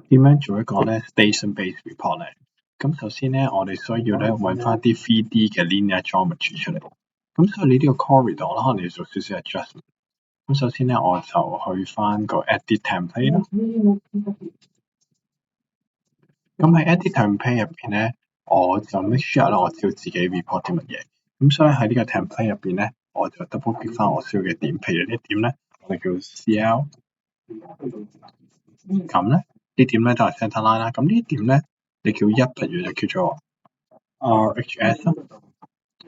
點樣做一個咧 station-based report 咧？咁首先咧，我哋需要咧揾翻啲 3D 嘅 linear geometry 出嚟。咁所以你呢個 corridor 啦，可能你要做少少 adjustment。咁首先咧，我就去翻個 edit template 啦。咁喺 edit template 入邊咧，我就 make sure 啦，我知道自己 report 啲乜嘢。咁所以喺呢個 template 入邊咧，我就 double click 翻我需要嘅點。譬如呢點咧，我哋叫 CL。咁咧，呢點咧就係 center line 啦。咁呢點咧，你叫一，譬如就叫做 RHS 啦。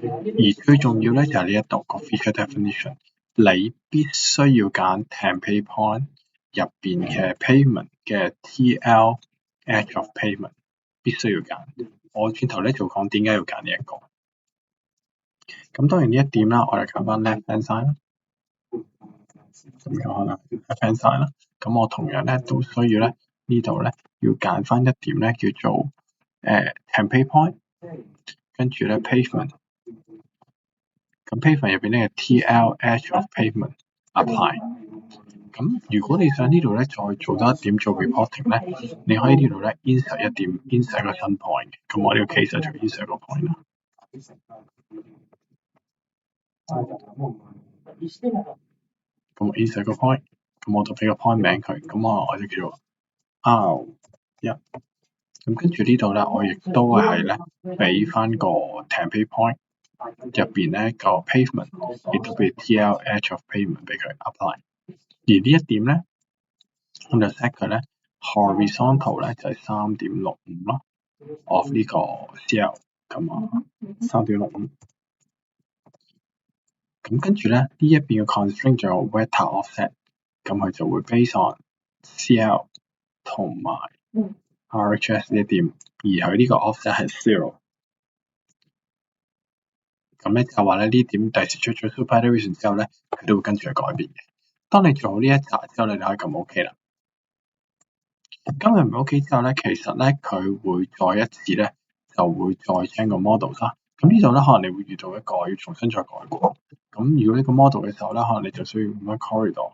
而最重要咧就係呢一度個 feature definition， 你必須要揀 template point 入邊嘅 pavement 嘅 TL edge of pavement， 必須要揀。我轉頭咧就講點解要揀呢一個。咁當然呢一點啦，我哋揀翻 left hand side 啦。咁樣可能 left hand side 啦。咁我同樣咧都需要咧呢度咧要揀翻一點咧叫做template point， 跟住咧 pavement。咁 pavement 入邊咧嘅 TL edge of pavement apply。咁如果你想呢度咧再做多一點做 reporting 咧，你可以呢度咧 insert 一點 insert 個新 point。咁我呢個 case 就 insert 個 point 啦。咁我 insert 個 point， 咁我就俾個 point 名佢。咁我就叫做 R1。咁跟住呢度咧，我亦都係咧俾翻個 template point。入邊咧個 pavement 亦都俾 TL edge of pavement 俾佢 apply。而呢一點咧，我就 set 佢咧 horizontal 咧就係3.65咯 of 呢個 CL 咁啊3.65。咁跟住咧呢一邊嘅 constraint 仲有 vector offset， 咁佢就會 base on CL 同埋 RHS 呢一點，而佢呢個 offset 係 0。咁咧就話咧呢點第時出咗 supervision 之後咧，佢都會跟住去改變嘅。當你做好呢一集之後咧，你可以撳 OK 啦。今日唔 OK 之後咧，其實咧佢會再一次咧就會再 change 個 model 啦。咁呢度咧可能你會遇到一個要重新再改過。咁如果呢個 model 嘅時候咧，可能你就需要咁樣 corridor。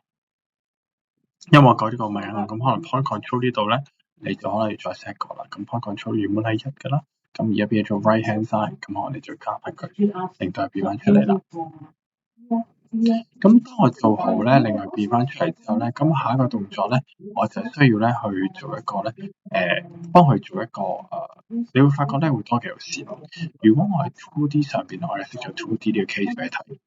因為我改咗個名啦，咁可能 point control 呢度咧，你就可能要再 set 過啦。咁 point control 原本係1㗎啦。咁而家變咗做 right hand side，咁可能你就加翻佢，令到佢變翻出嚟啦。咁當我做好咧，令佢變翻出嚟之後咧，咁下一個動作咧，我就需要咧去做一個咧，幫佢做一個你會發覺咧會多幾條線。如果我喺 2D 上邊，我哋識咗 2D 呢個 case 俾你睇，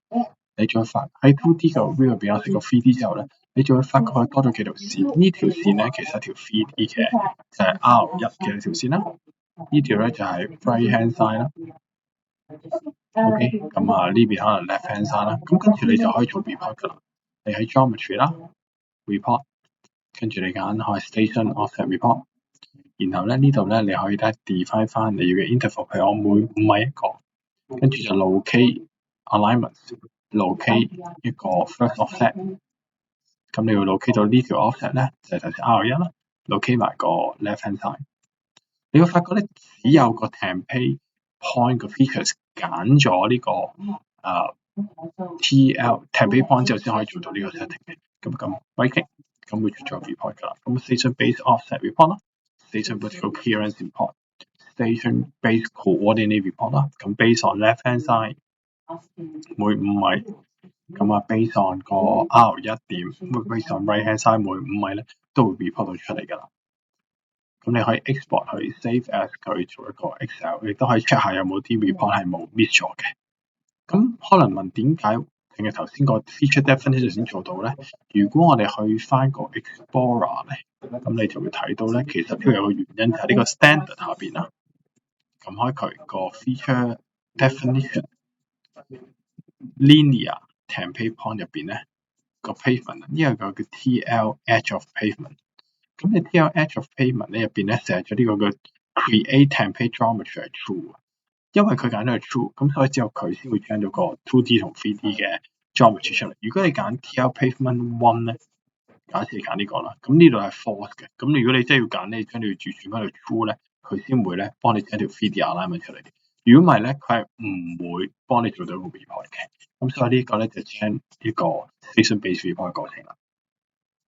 你再發喺 2D 嘅 view 入邊，我識個 3D 之後咧，你就會發覺佢多咗幾條線。呢條線咧其實係條 3D 嘅，就係 R1嘅條線啦。呢條咧就係 right hand side 啦。OK， 咁呢邊可能 left hand side 啦。咁跟住你就可以做 report 㗎啦。你喺 geometry 啦 ，report， 跟住你揀開 station offset report。然後咧呢度咧你可以咧 define 翻你要嘅 interval， 譬如我每5米一個，跟住就 locate alignment，locate 一個 first offset。咁你要 locate 到呢條 offset 咧，就係頭先 R1啦 ，locate 埋個 left hand side。你會發覺咧，只有個 template point 個 features 揀咗呢個TL template point 之後先可以做到呢個 setting 嘅。咁 right click， 咁會出咗 report 㗎啦。咁 station base offset report 啦 ，station vertical clearance report，station base coordinate report 啦。咁 base on left hand side 每5米，咁base on 個 R1點，base on right hand side 每5米咧都會 report 到出嚟㗎啦。咁你可以 export 去 save as 佢做一個 Excel， 亦都可以 check 下有冇啲 report 係冇 miss 咗嘅。咁可能問點解淨係頭先個 feature definition 先做到咧？如果我哋去翻個 Explorer 咧，咁你就會睇到咧，其實呢個有個原因就係呢個 standard 下邊啦。撳開佢個 feature definition linear template point 入邊咧個 pavement， 呢個叫 TL edge of pavement。咁你 TL edge of pavement 咧入邊咧寫咗呢個嘅 create template geometry 係 true， 因為佢揀咗係 true， 咁所以之後佢先會 generate 到個 2D 同 3D 嘅 geometry 出嚟。如果你揀 TL pavement 1咧，假設你揀呢個啦，咁呢度係 false 嘅。咁如果你真係要揀咧，將你要轉翻去 true 咧，佢先會咧幫你整條 3D alignment 出嚟。如果唔係咧，佢係唔會幫你做到一個 report 嘅。咁所以呢個咧就將呢個 station based report 嘅過程啦。